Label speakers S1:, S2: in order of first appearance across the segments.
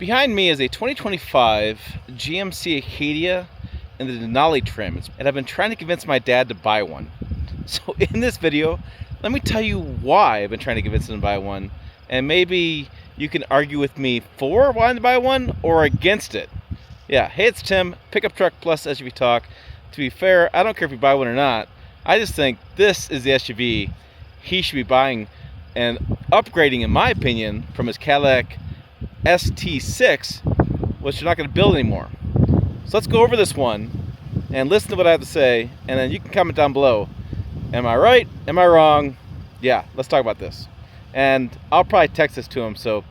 S1: Behind me is a 2025 GMC Acadia in the Denali trim, and I've been trying to convince my dad to buy one. So in this video, let me tell you why I've been trying to convince him to buy one, and maybe you can argue with me for wanting to buy one or against it. Yeah, hey, it's Tim, Pickup Truck Plus SUV Talk. To be fair, I don't care if you buy one or not. I just think this is the SUV he should be buying and upgrading, in my opinion, from his Cadillac ST6, which you're not going to build anymore. So let's go over this one and listen to what I have to say, and then you can comment down below. Am I right? Am I wrong? Yeah, let's talk about this. And I'll probably text this to him. So,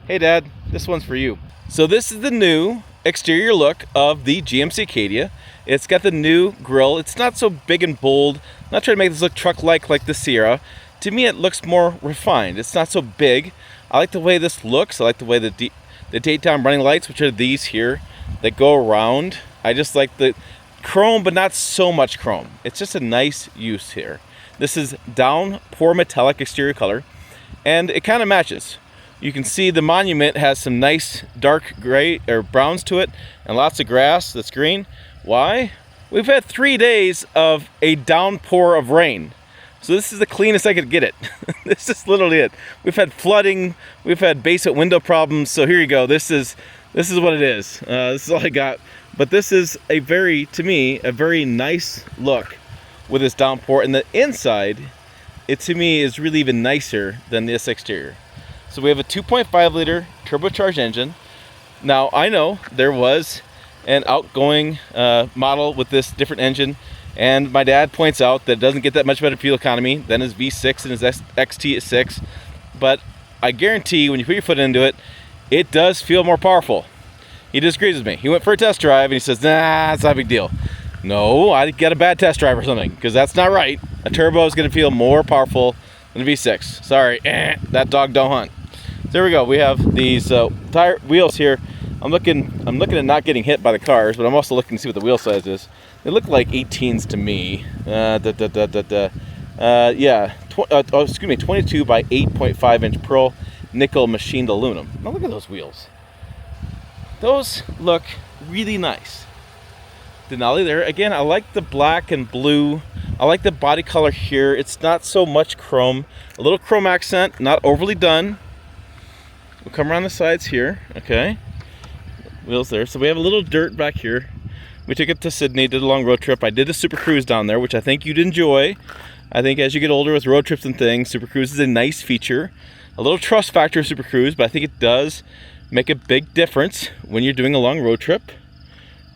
S1: hey Dad, this one's for you. So this is the new exterior look of the GMC Acadia. It's got the new grille. It's not so big and bold. I'm not trying to make this look truck-like like the Sierra. To me, it looks more refined. It's not so big. I like the way this looks. I like the way the daytime running lights, which are these here, that go around. I just like the chrome, but not so much chrome. It's just a nice use here. This is downpour metallic exterior color, and it kind of matches. You can see the monument has some nice dark gray or browns to it, and lots of grass that's green. Why? We've had 3 days of a downpour of rain. So this is the cleanest I could get it. This is literally it. We've had flooding, we've had basement window problems, so here you go. This is what it is. This is all I got. But this is to me, a very nice look with this downpour. And the inside, it to me is really even nicer than this exterior. So we have a 2.5 liter turbocharged engine. Now I know there was an outgoing model with this different engine, and my dad points out that it doesn't get that much better fuel economy than his V6 and his XT6, but I guarantee when you put your foot into it, it does feel more powerful. He disagrees with me. He went for a test drive and he says, nah, it's not a big deal. No, I got a bad test drive or something, because that's not right. A turbo is going to feel more powerful than a V6. Sorry, that dog don't hunt. So there we go. We have these tire wheels here. I'm looking at not getting hit by the cars, but I'm also looking to see what the wheel size is. They look like 18s to me. Yeah, 22 by 8.5 inch pearl nickel machined aluminum. Now look at those wheels. Those look really nice. Denali there. Again, I like the black and blue. I like the body color here. It's not so much chrome. A little chrome accent, not overly done. We'll come around the sides here, okay. Wheels there. So we have a little dirt back here. We took it to Sydney, did a long road trip. I did a Super Cruise down there, which I think you'd enjoy. I think as you get older with road trips and things, Super Cruise is a nice feature. A little trust factor of Super Cruise, but I think it does make a big difference when you're doing a long road trip.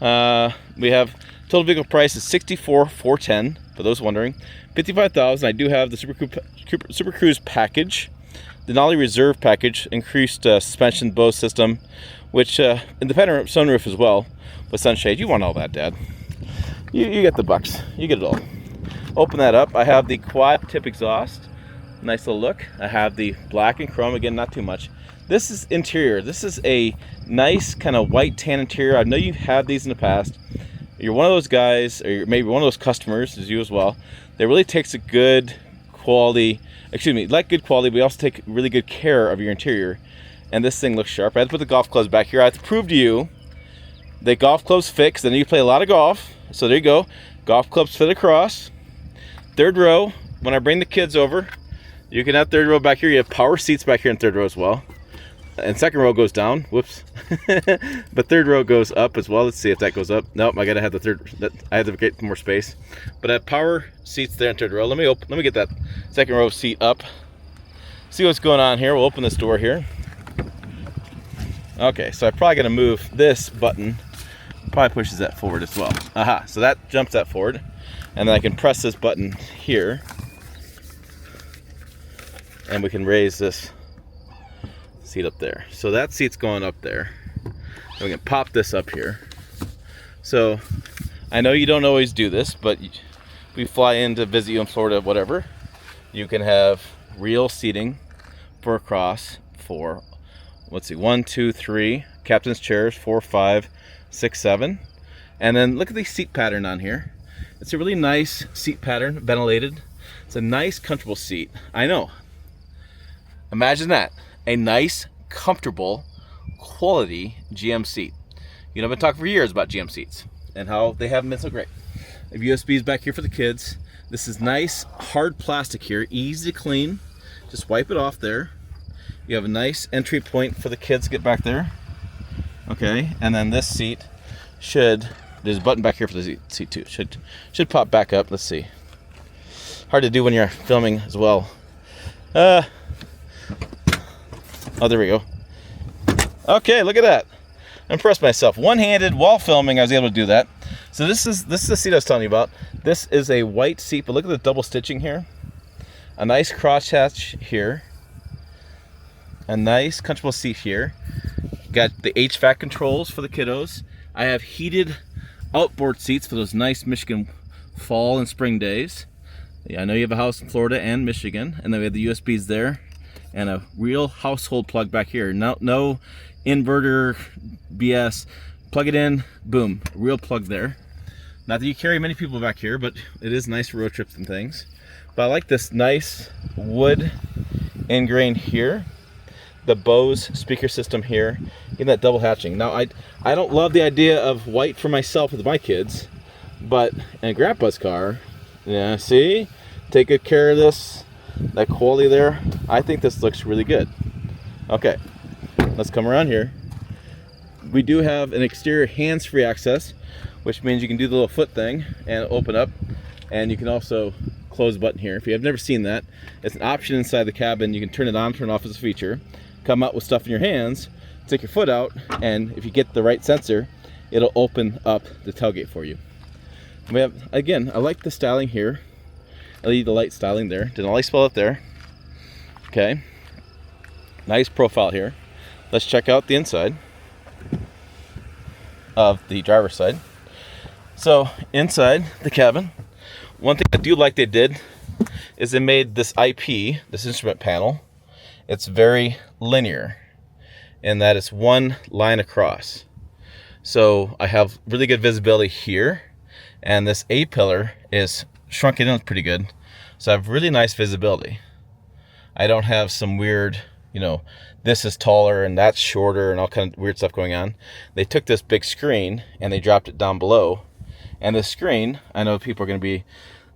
S1: We have total vehicle price is $64,410 for those wondering. $55,000. I do have the Super Cruise package, Denali Reserve package, increased suspension Bose system, which independent sunroof as well with sunshade. You want all that, Dad. You get the bucks. You get it all. Open that up. I have the quad tip exhaust. Nice little look. I have the black and chrome. Again, not too much. This is interior. This is a nice kind of white tan interior. I know you've had these in the past. You're one of those guys, or you're maybe one of those customers, as you as well, that really takes a good quality, like good quality, but you also take really good care of your interior. And this thing looks sharp. I had to put the golf clubs back here. I have to prove to you that golf clubs fit, because I know you play a lot of golf. So there you go. Golf clubs fit across. Third row, when I bring the kids over, you can have third row back here. You have power seats back here in third row as well. And second row goes down. Whoops. But third row goes up as well. Let's see if that goes up. Nope, I gotta have the third. I had to get more space. But I have power seats there in third row. Let me get that second row seat up. See what's going on here. We'll open this door here. Okay, so I'm probably gonna move this button. Probably pushes that forward as well. Aha, so that jumps that forward. And then I can press this button here. And we can raise this seat up there. So that seat's going up there. And we can pop this up here. So I know you don't always do this, but if we fly in to visit you in Florida, whatever, you can have real seating for across for, let's see, 1, 2, 3 captain's chairs, 4, 5, 6, 7. And then look at the seat pattern on here. It's a really nice seat pattern, ventilated. It's a nice, comfortable seat. I know. Imagine that. A nice, comfortable quality GM seat. You know, I've been talking for years about GM seats and how they haven't been so great. I have USBs back here for the kids. This is nice hard plastic here, easy to clean. Just wipe it off there. You have a nice entry point for the kids to get back there. Okay, and then this seat there's a button back here for the seat too. Should pop back up. Let's see. Hard to do when you're filming as well. Oh, there we go. Okay, look at that. I impressed myself. One-handed while filming, I was able to do that. So this is the seat I was telling you about. This is a white seat, but look at the double stitching here. A nice crosshatch here. A nice comfortable seat here. Got the HVAC controls for the kiddos. I have heated outboard seats for those nice Michigan fall and spring days. I know you have a house in Florida and Michigan, and then we have the USBs there, and a real household plug back here. No inverter BS. Plug it in, boom, real plug there. Not that you carry many people back here, but it is nice for road trips and things. But I like this nice wood ingrain here. The Bose speaker system here, in that double hatching. Now I don't love the idea of white for myself with my kids, but in Grandpa's car, yeah, see, take good care of this, that quality there. I think this looks really good. Okay, let's come around here. We do have an exterior hands-free access, which means you can do the little foot thing and open up, and you can also close the button here. If you have never seen that, it's an option inside the cabin. You can turn it on, turn it off as a feature. Come out with stuff in your hands, take your foot out, and if you get the right sensor, it'll open up the tailgate for you. We have, again, I like the styling here. LED light styling there. Denali spell it there. Okay. Nice profile here. Let's check out the inside of the driver's side. So inside the cabin, one thing I do like they did is they made this IP, this instrument panel, it's very linear in that it's one line across. So I have really good visibility here, and this A-pillar is shrunken in pretty good. So I have really nice visibility. I don't have some weird, this is taller and that's shorter and all kind of weird stuff going on. They took this big screen and they dropped it down below. And this screen, I know people are going to be,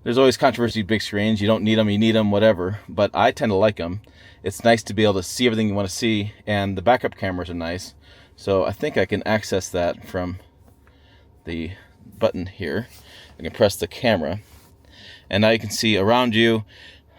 S1: there's always controversy with big screens. You don't need them, you need them, whatever. But I tend to like them. It's nice to be able to see everything you want to see, and the backup cameras are nice. So I think I can access that from the button here. I can press the camera, and now you can see around you.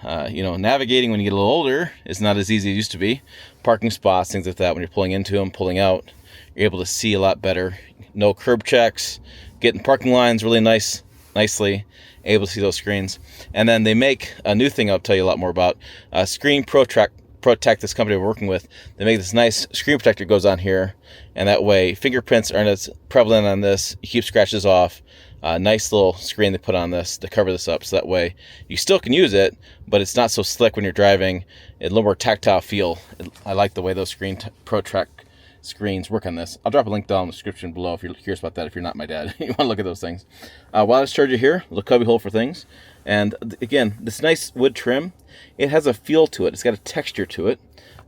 S1: Navigating when you get a little older is not as easy as it used to be. Parking spots, things like that, when you're pulling into them, pulling out, you're able to see a lot better. No curb checks, getting parking lines really nicely, able to see those screens. And then they make a new thing I'll tell you a lot more about. Screen Protect, this company we're working with, they make this nice screen protector goes on here, and that way fingerprints aren't as prevalent on this. You keep scratches off. Nice little screen they put on this to cover this up, so that way you still can use it, but it's not so slick when you're driving. A little more tactile feel. I like the way those Protect screens work on this. I'll drop a link down in the description below if you're curious about that, if you're not my dad. You want to look at those things. Wireless charger here, little cubby hole for things. And again, this nice wood trim, it has a feel to it. It's got a texture to it.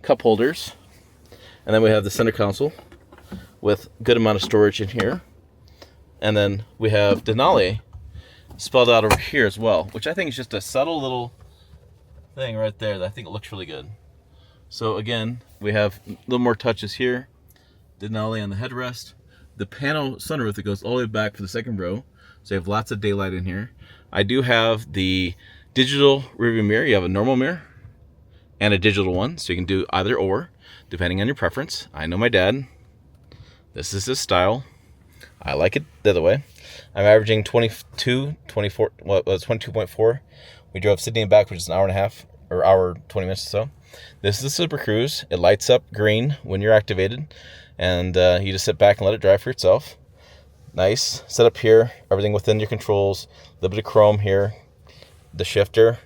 S1: Cup holders. And then we have the center console with a good amount of storage in here. And then we have Denali spelled out over here as well, which I think is just a subtle little thing right there that I think it looks really good. So again, we have a little more touches here. Denali on the headrest. The panel sunroof that goes all the way back for the second row. So you have lots of daylight in here. I do have the digital rearview mirror. You have a normal mirror and a digital one, so you can do either or, depending on your preference. I know my dad. This is his style. I like it the other way. I'm averaging 22.4. We drove Sydney and back, which is an hour and a half, or hour 20 minutes or so. This is the Super Cruise. It lights up green when you're activated, and you just sit back and let it drive for yourself. Nice setup here. Everything within your controls. A little bit of chrome here. The shifter,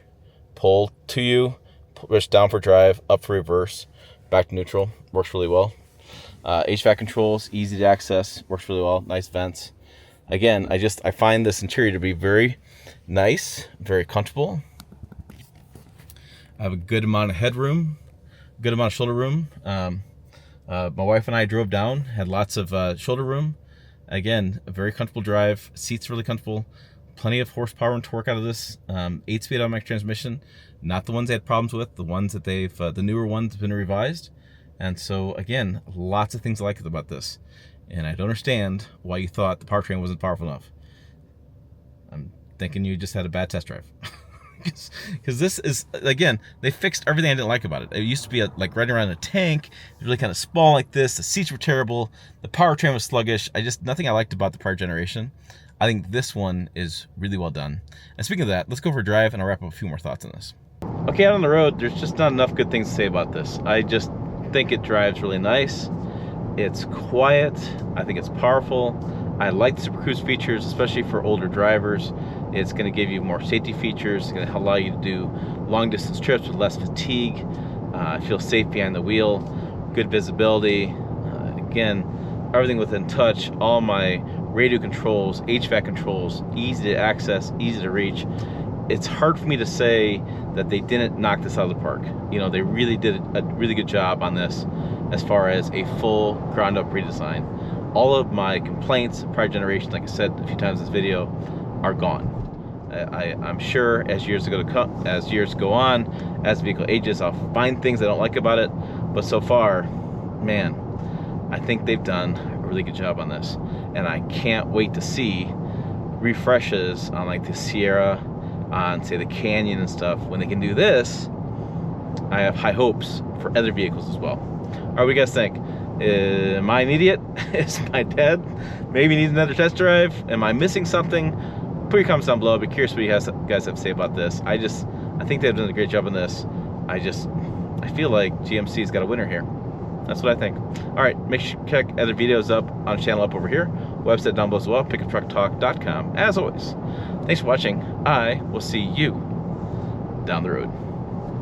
S1: pull to you, push down for drive, up for reverse, back to neutral. Works really well. HVAC controls, easy to access, works really well. Nice vents. Again, I find this interior to be very nice, very comfortable. I have a good amount of headroom, good amount of shoulder room. My wife and I drove down, had lots of shoulder room. Again, a very comfortable drive. Seats really comfortable. Plenty of horsepower and torque out of this. 8-speed automatic transmission. Not the ones they had problems with. The ones that the newer ones have been revised. And so again, lots of things I like about this. And I don't understand why you thought the powertrain wasn't powerful enough. I'm thinking you just had a bad test drive. Because this is, again, they fixed everything I didn't like about it. It used to be like riding around a tank. It was really kind of small like this. The seats were terrible. The powertrain was sluggish. Nothing I liked about the prior generation. I think this one is really well done. And speaking of that, let's go for a drive and I'll wrap up a few more thoughts on this. Okay, out on the road, there's just not enough good things to say about this. I just think it drives really nice. It's quiet. I think it's powerful. I like the Super Cruise features, especially for older drivers. It's going to give you more safety features. It's going to allow you to do long distance trips with less fatigue. Feel safe behind the wheel. Good visibility. Again, everything within touch. All my radio controls, HVAC controls, easy to access, easy to reach. It's hard for me to say that they didn't knock this out of the park. You know, they really did a really good job on this as far as a full ground up redesign. All of my complaints, prior generation, like I said a few times in this video, are gone. I'm sure as years go on, as the vehicle ages, I'll find things I don't like about it. But so far, man, I think they've done a really good job on this. And I can't wait to see refreshes on like the Sierra, on say the Canyon and stuff. When they can do this, I have high hopes for other vehicles as well. All right, what do you guys think? Am I an idiot? Is my dad maybe needs another test drive? Am I missing something? Put your comments down below. I'd be curious what you guys have to say about this. I think they've done a great job on this. I feel like GMC's got a winner here. That's what I think. All right, make sure you check other videos up on the channel up over here. Website down below as well, pickuptrucktalk.com. As always, thanks for watching. I will see you down the road.